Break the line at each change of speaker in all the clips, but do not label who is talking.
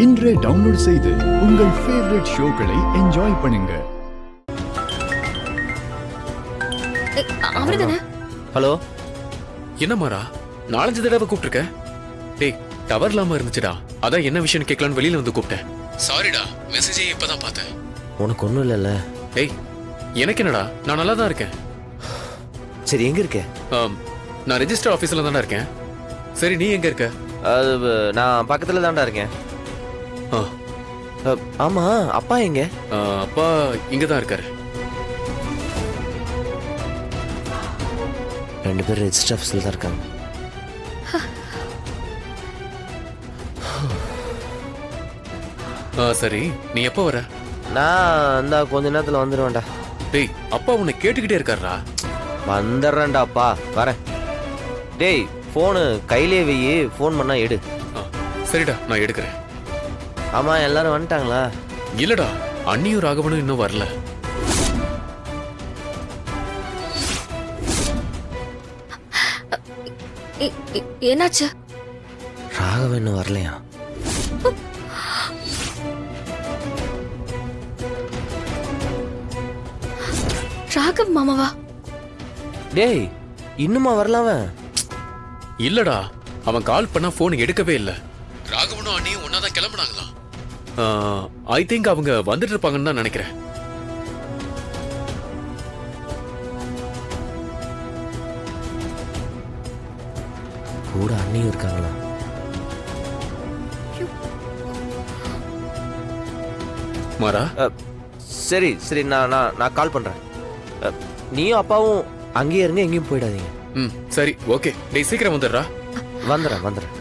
இன்றே டவுன்லோட் செய்து உங்கள் ஃபேவரட் ஷோக்களை என்ஜாய் பண்ணுங்க.
அவர்தானே?
ஹலோ,
என்ன மாறா 4-5 தடவை கூப்பிட்டுருக்க? டேய், டவர் இல்லாம இருந்துச்சுடா, அதான் என்ன விஷயம் கேட்கலான்னு வெளியில வந்து கூப்பிட்டேன். சாரிடா, மெசேஜே இப்பதான் பார்த்தேன்.
உனக்கு ஒன்றும் இல்லைல்ல?
டேய், எனக்கு என்னடா, நான் நல்லா தான் இருக்கேன்.
சரி, எங்க இருக்க?
நான் ரெஜிஸ்டர் ஆஃபீஸில் தான்டா இருக்கேன். சரி, நீ எங்க இருக்க?
அது நான் பக்கத்துல தான்டா இருக்கேன்.
ஆ,
ஆமா, அப்பா எங்க?
அப்பா இங்க தான் இருக்காரு.
2 பேரும் ரெஜிஸ்டர் ஆஃபீஸில் தான் இருக்காங்க.
சரி, நீ எப்போ வர?
நான் இந்த கொஞ்ச நேரத்தில் வந்துடுவேன்டா.
டேய், அப்பா உன்னை கேட்டுக்கிட்டே இருக்காரா?
வந்துடுறேன்டாப்பா, வரேன். டேய், ஃபோனு கையிலே வெயி, ஃபோன் பண்ணா எடு.
சரிடா, நான் எடுக்கிறேன்.
ஆமா, எல்லாரும் வந்துட்டாங்களா?
இல்லடா, அண்ணியும் ராகவனும் இன்னும் வரல.
என்னாச்சு?
ராகவன் இன்னும் வரலையா?
ராகவ் மாமாவா?
டேய், இன்னுமா வரலாம?
இல்லடா, அவன் கால் பண்ணா போன் எடுக்கவே இல்ல. ராகவனும் அண்ணியும் ஒன்னாதான் கிளம்புனாங்களாம். ஐ திங்க் அவங்க வந்துட்டு இருப்பாங்கன்னு தான் நினைக்கிறேன்.
கூட அண்ணியும் இருக்காங்களா?
மாறா,
சரி சரி, நான் கால் பண்றேன். நீயும் அப்பாவும் அங்கேயே இருங்க, எங்கேயும் போயிடாதீங்க.
சரி, ஓகே. டேய், சீக்கிரம் வந்துடுறா.
வந்துடுறேன்.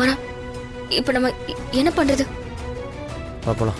மரா, இப்ப நம்ம என்ன பண்றது?
போலாம்.